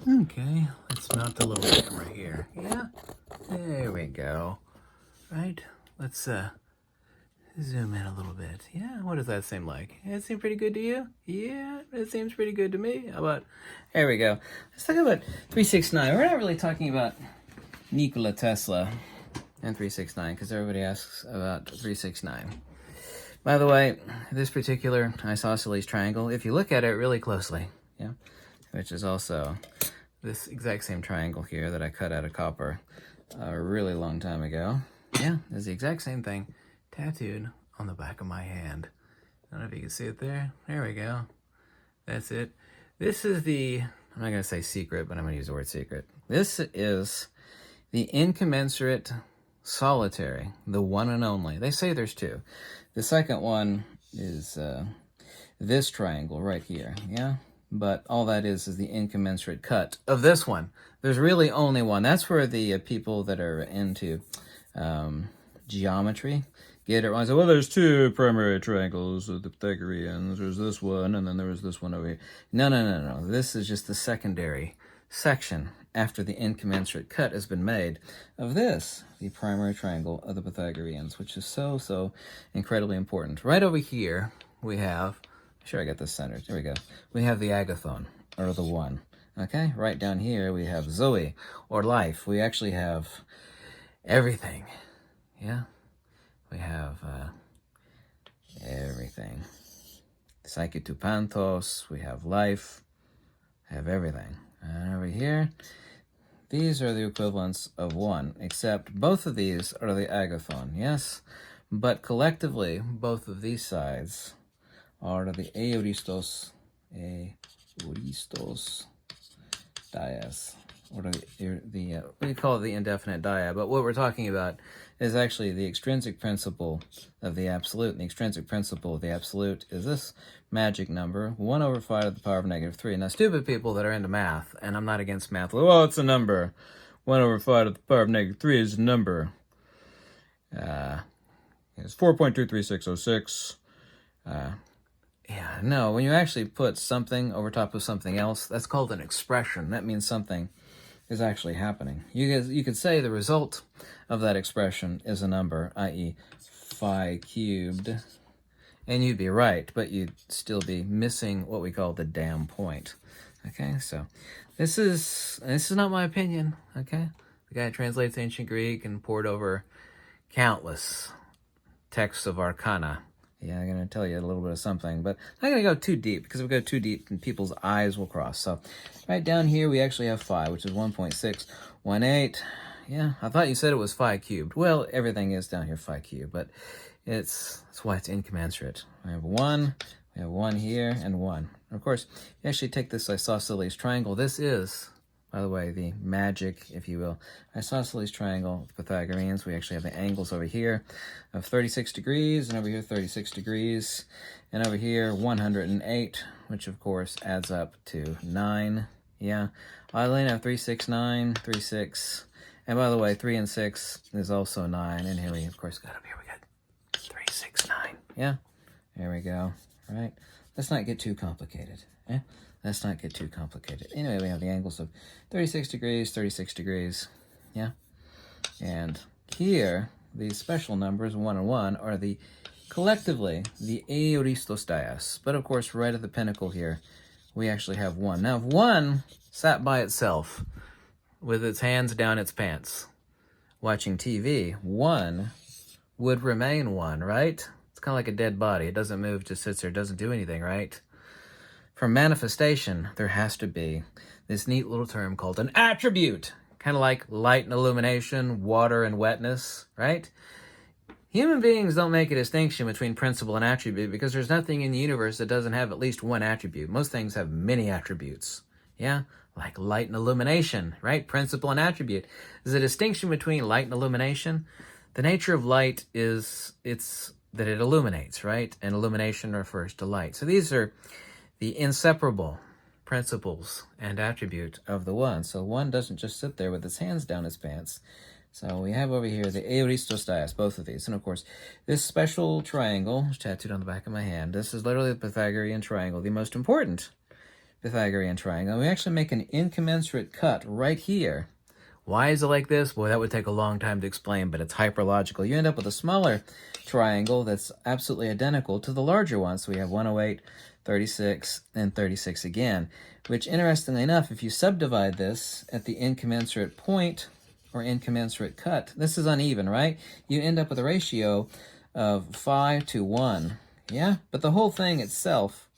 Okay, let's mount the little camera here. Yeah, there we go. Right, let's zoom in a little bit. Yeah, what does that seem like? It seem pretty good to you? Yeah, it seems pretty good to me. How about, there we go. Let's talk about 369. We're not really talking about Nikola Tesla and 369 because everybody asks about 369. By the way, this particular isosceles triangle, if you look at it really closely, yeah, which is also this exact same triangle here that I cut out of copper a really long time ago. Yeah, it's the exact same thing tattooed on the back of my hand. I don't know if you can see it there. There we go. That's it. This is the, I'm not going to say secret, but I'm going to use the word secret. This is the incommensurate solitary, the one and only. They say there's two. The second one is this triangle right here, yeah? But all that is the incommensurate cut of this one. There's really only one. That's where the people that are into geometry get it wrong. So, well, there's two primary triangles of the Pythagoreans. There's this one, and then there was this one over here. No. This is just the secondary section after the incommensurate cut has been made of this, the primary triangle of the Pythagoreans, which is so incredibly important. Right over here, we have, sure I got this centered. There we go. We have the agathon, or the one. Okay, right down here we have Zoe, or life. We actually have everything. Yeah, we have everything. Psyche to panthos, we have life, have everything. And over here, these are the equivalents of one, except both of these are the agathon, yes? But collectively, both of these sides are the aoristos dyas, or the we call it the indefinite dia, but what we're talking about is actually the extrinsic principle of the absolute, and the extrinsic principle of the absolute is this magic number, 1 over 5 to the power of negative 3. Now, stupid people that are into math, and I'm not against math, well, it's a number. 1 over 5 to the power of negative 3 is a number. It's 4.23606. Yeah, no, when you actually put something over top of something else, that's called an expression. That means something is actually happening. You could say the result of that expression is a number, i.e. phi cubed, and you'd be right, but you'd still be missing what we call the damn point. Okay, so this is not my opinion, okay? The guy translates ancient Greek and poured over countless texts of arcana. Yeah, I'm going to tell you a little bit of something, but I'm not going to go too deep, because if we go too deep, then people's eyes will cross. So right down here, we actually have phi, which is 1.618. Yeah, I thought you said it was phi cubed. Well, everything is down here phi cubed, but that's why it's incommensurate. We have 1 here, and 1. And of course, you actually take this isosceles triangle. This is, by the way, the magic, if you will, isosceles triangle of the Pythagoreans. We actually have the angles over here of 36 degrees, and over here 36 degrees, and over here 108, which of course adds up to 9. Yeah, I only have 3, 6, 9, 3, 6. And by the way, 3 and 6 is also 9. And here we, of course, got up here, we got 3, 6, 9. Yeah, there we go. All right, let's not get too complicated. Eh? Let's not get too complicated. Anyway, we have the angles of 36 degrees, 36 degrees. Yeah, and here, these special numbers, 1 and 1, are collectively the aoristos dyas. But of course, right at the pinnacle here, we actually have 1. Now, if 1 sat by itself with its hands down its pants, watching TV, 1 would remain 1, right? It's kind of like a dead body. It doesn't move, just sits there, doesn't do anything, right? For manifestation, there has to be this neat little term called an attribute, kind of like light and illumination, water and wetness, right? Human beings don't make a distinction between principle and attribute because there's nothing in the universe that doesn't have at least one attribute. Most things have many attributes, yeah? Like light and illumination, right? Principle and attribute. There's a distinction between light and illumination. The nature of light is that it illuminates, right? And illumination refers to light. So these are the inseparable principles and attribute of the one. So one doesn't just sit there with its hands down its pants. So we have over here the aoristos dyas, both of these. And of course, this special triangle is tattooed on the back of my hand. This is literally the Pythagorean triangle, the most important Pythagorean triangle. We actually make an incommensurate cut right here. Why is it like this? Boy, that would take a long time to explain, but it's hyperlogical. You end up with a smaller triangle that's absolutely identical to the larger one. So we have 108, 36, and 36 again, which, interestingly enough, if you subdivide this at the incommensurate point or incommensurate cut, this is uneven, right? You end up with a ratio of 5 to 1. Yeah? But the whole thing itself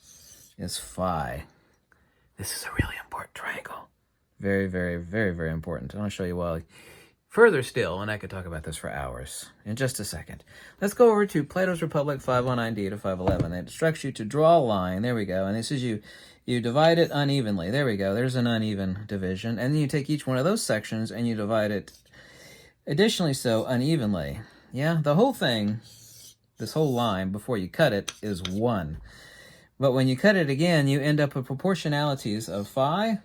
is phi. This is a really important triangle. Very, very, very, very important. I want to show you why further still, and I could talk about this for hours in just a second. Let's go over to Plato's Republic 509D to 511. It instructs you to draw a line. There we go. And this is you divide it unevenly. There we go. There's an uneven division. And then you take each one of those sections and you divide it additionally so unevenly. Yeah, the whole thing, this whole line before you cut it, is 1. But when you cut it again, you end up with proportionalities of phi,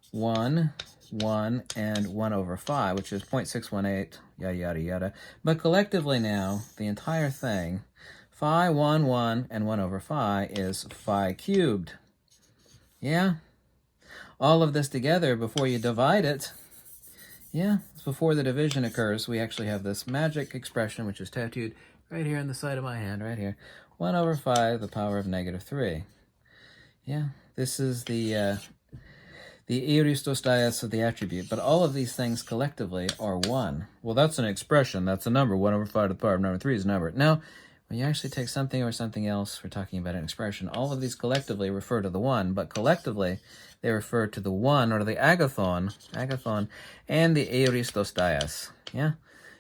1, 1, and 1 over phi, which is 0.618, yada, yada, yada. But collectively now, the entire thing, phi, 1, 1, and 1 over phi is phi cubed. Yeah? All of this together before you divide it, yeah, before the division occurs, we actually have this magic expression, which is tattooed right here on the side of my hand, right here. 1 over 5, the power of -3. Yeah, this is the Aristostaios of the attribute, but all of these things collectively are 1. Well, that's an expression. That's a number. 1 over 5 to the power of -3 is a number. Now, when you actually take something or something else, we're talking about an expression. All of these collectively refer to the 1, but collectively they refer to the 1, or the agathon, and the Aristostaios. Yeah?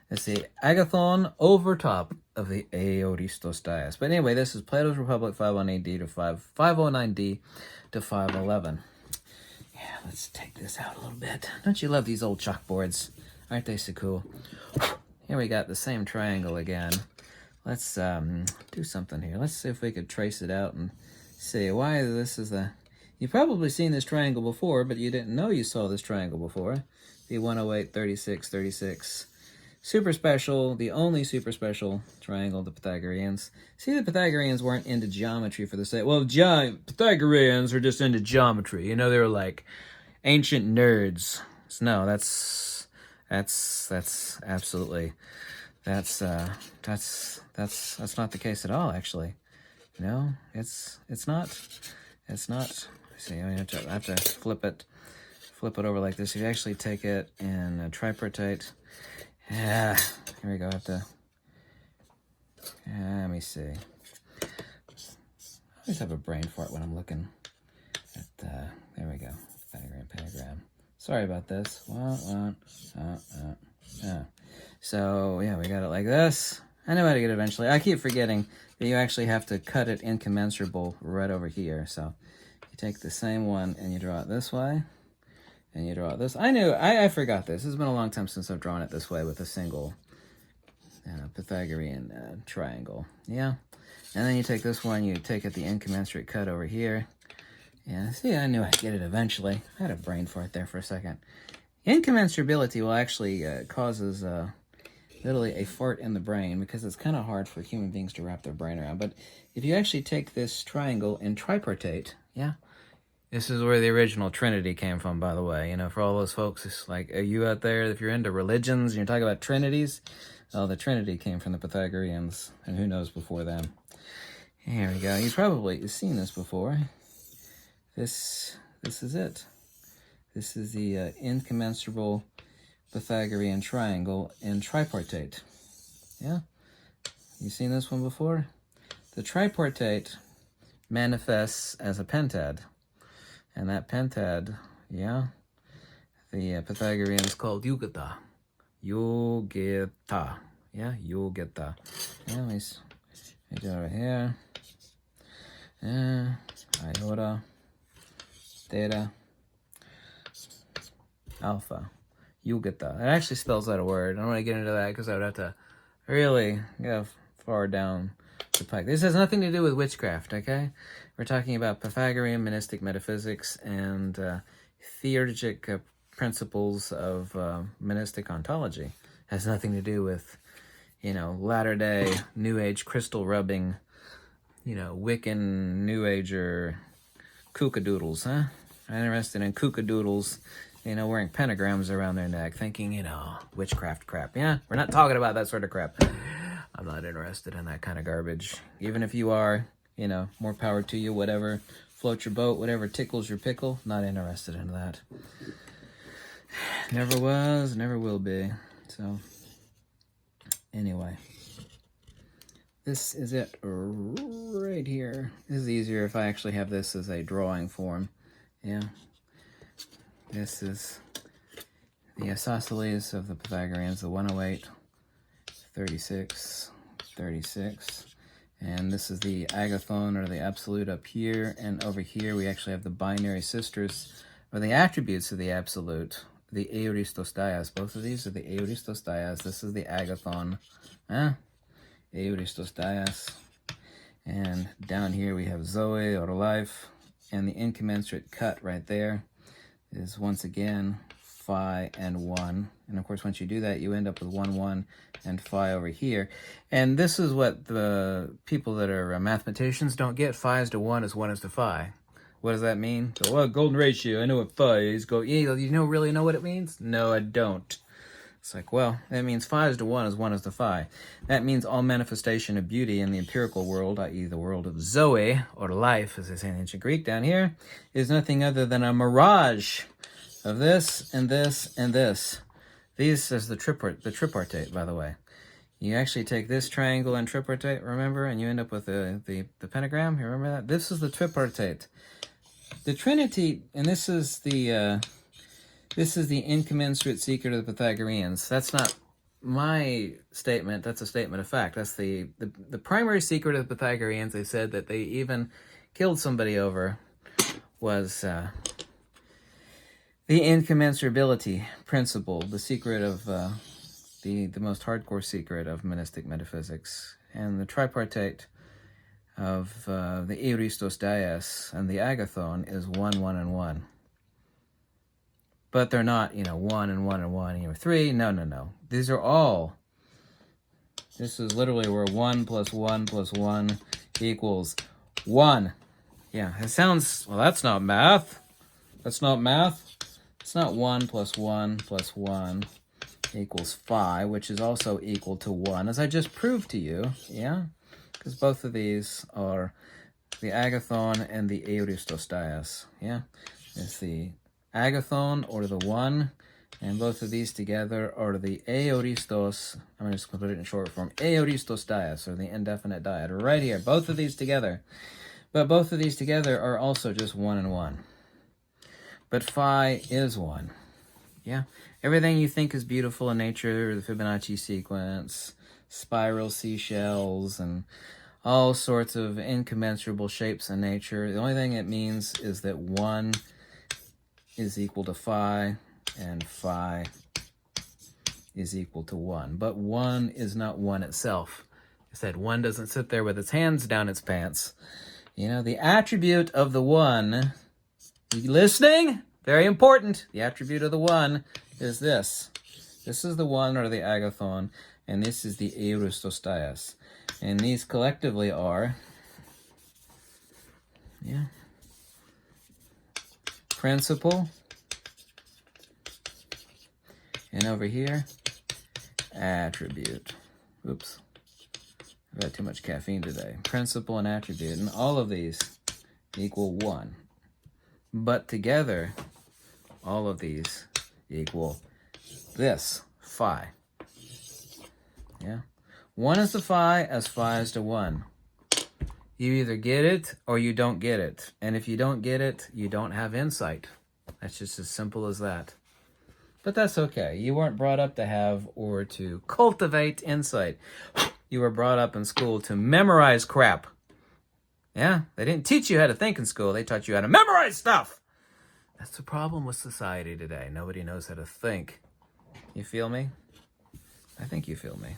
It's the agathon over top of the Aristostaios. But anyway, this is Plato's Republic 509D to 509D to 511. Yeah, let's take this out a little bit. Don't you love these old chalkboards? Aren't they so cool? Here we got the same triangle again. Let's do something here. Let's see if we could trace it out and see why this is the... You've probably seen this triangle before, but you didn't know you saw this triangle before. The 108, 36, 36. Super special, the only super special triangle of the Pythagoreans. See, the Pythagoreans weren't into geometry for the sake. Well, Pythagoreans are just into geometry. You know, they were like ancient nerds. So no, that's absolutely, that's not the case at all, actually. No, it's not. Let's see, I have to flip it over like this. If you actually take it in a tripartite. Yeah, here we go. Let me see. I always have a brain fart when I'm looking at, there we go. Pentagram. Sorry about this. So, yeah, we got it like this. I know how to get it eventually. I keep forgetting that you actually have to cut it incommensurable right over here. So, you take the same one and you draw it this way. And you draw it this. I forgot this. It's been a long time since I've drawn it this way with a single Pythagorean triangle. Yeah. And then you take this one, you take it the incommensurate cut over here. Yeah, see, I knew I'd get it eventually. I had a brain fart there for a second. Incommensurability will actually causes literally a fart in the brain because it's kind of hard for human beings to wrap their brain around. But if you actually take this triangle in tripartite, yeah, this is where the original Trinity came from, by the way. You know, for all those folks, it's like, are you out there, if you're into religions and you're talking about trinities, oh, the Trinity came from the Pythagoreans, and who knows before them. Here we go. You've probably seen this before. This is it. This is the incommensurable Pythagorean triangle in tripartite. Yeah? You seen this one before? The tripartite manifests as a pentad. And that pentad, yeah, the Pythagoreans called Yugata. Yugata. Yeah, Yugata. Yeah, let me do it right here. Iota, theta, alpha. Yugata. It actually spells out a word. I don't want to get into that because I would have to really go far down the pike. This has nothing to do with witchcraft, okay? We're talking about Pythagorean monistic metaphysics and theurgic principles of monistic ontology. It has nothing to do with, you know, latter-day New Age crystal rubbing, you know, Wiccan New Ager kookadoodles, huh? Interested in kookadoodles, you know, wearing pentagrams around their neck, thinking, you know, witchcraft crap. Yeah, we're not talking about that sort of crap. I'm not interested in that kind of garbage. Even if you are, you know, more power to you, whatever. Float your boat, whatever tickles your pickle. Not interested in that. Never was, never will be. So, anyway. This is it right here. This is easier if I actually have this as a drawing form. Yeah. This is the isosceles of the Pythagoreans, the 108, 36, 36. And this is the agathon, or the absolute, up here. And over here we actually have the binary sisters, or the attributes of the absolute, the aoristos dias. Both of these are the aoristos dias. This is the agathon. Aoristos dias. And down here we have Zoe, or life. And the incommensurate cut right there is, once again, phi and 1. And of course, once you do that, you end up with 1, 1, and phi over here. And this is what the people that are mathematicians don't get. Phi is to 1 is 1 is to phi. What does that mean? So, well, golden ratio, I know what phi is. You really know what it means? No, I don't. It's like, well, that means phi is to 1 is 1 is to phi. That means all manifestation of beauty in the empirical world, i.e. the world of Zoe, or life, as they say in ancient Greek down here, is nothing other than a mirage of this and this and this. These is the tripartite, by the way. You actually take this triangle and tripartite, remember, and you end up with the pentagram. You remember that? This is the tripartite. The trinity, and this is the incommensurate secret of the Pythagoreans. That's not my statement. That's a statement of fact. That's the primary secret of the Pythagoreans. They said that they even killed somebody over was the incommensurability principle, the secret of the most hardcore secret of monistic metaphysics. And the tripartite of the aoristos dias and the agathon is 1, 1, and 1. But they're not, 1 and 1 and 1, 3. No. These are all. This is literally where 1 plus 1 plus 1 equals 1. Yeah, it sounds, well, that's not math. That's not math. It's not 1 plus 1 plus 1 equals phi, which is also equal to 1, as I just proved to you, yeah? Because both of these are the agathon and the aoristos dias, yeah? It's the agathon, or the 1, and both of these together are the aoristos, I'm just going to put it in short form, aoristos dias, or the indefinite dyad, right here, both of these together. But both of these together are also just 1 and 1. But phi is 1. Yeah? Everything you think is beautiful in nature, the Fibonacci sequence, spiral seashells, and all sorts of incommensurable shapes in nature, the only thing it means is that 1 is equal to phi, and phi is equal to 1. But 1 is not 1 itself. I said 1 doesn't sit there with its hands down its pants. The attribute of the 1, you listening? Very important. The attribute of the 1 is this. This is the 1, or the agathon, and this is the aoristos dias. And these collectively are, principle, and over here, attribute. Oops. I've had too much caffeine today. Principle and attribute, and all of these equal 1. But together, all of these equal this, phi. Yeah? 1 is to phi as phi is to 1. You either get it or you don't get it. And if you don't get it, you don't have insight. That's just as simple as that. But that's okay. You weren't brought up to have or to cultivate insight. You were brought up in school to memorize crap. Yeah? They didn't teach you how to think in school. They taught you how to memorize stuff. That's the problem with society today. Nobody knows how to think. You feel me? I think you feel me.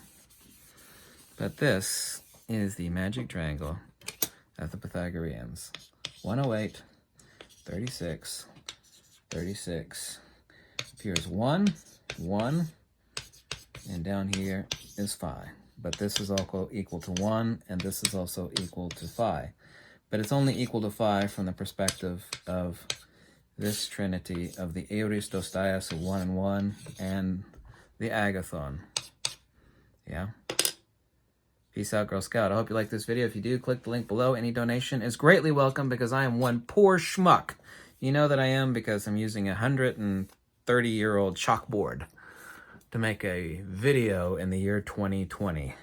But this is the magic triangle of the Pythagoreans. 108, 36, 36. Here's 1, 1, and down here is phi. But this is also equal to 1, and this is also equal to phi. but it's only equal to 5 from the perspective of this trinity of the Eurystos, so 1 and 1, and the agathon. Yeah. Peace out, Girl Scout. I hope you like this video. If you do, click the link below. Any donation is greatly welcome because I am one poor schmuck. You know that I am because I'm using a 130-year-old chalkboard to make a video in the year 2020.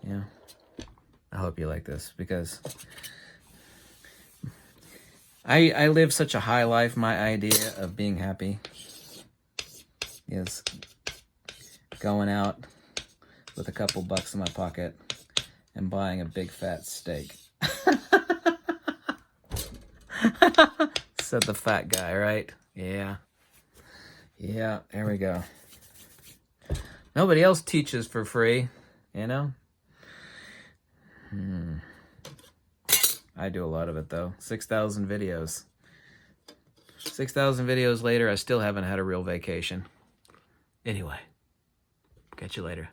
Yeah. I hope you like this because I live such a high life. My idea of being happy is going out with a couple bucks in my pocket and buying a big fat steak. Said the fat guy, right? Yeah. Yeah, there we go. Nobody else teaches for free, you know? I do a lot of it, though. 6,000 videos. 6,000 videos later, I still haven't had a real vacation. Anyway, catch you later.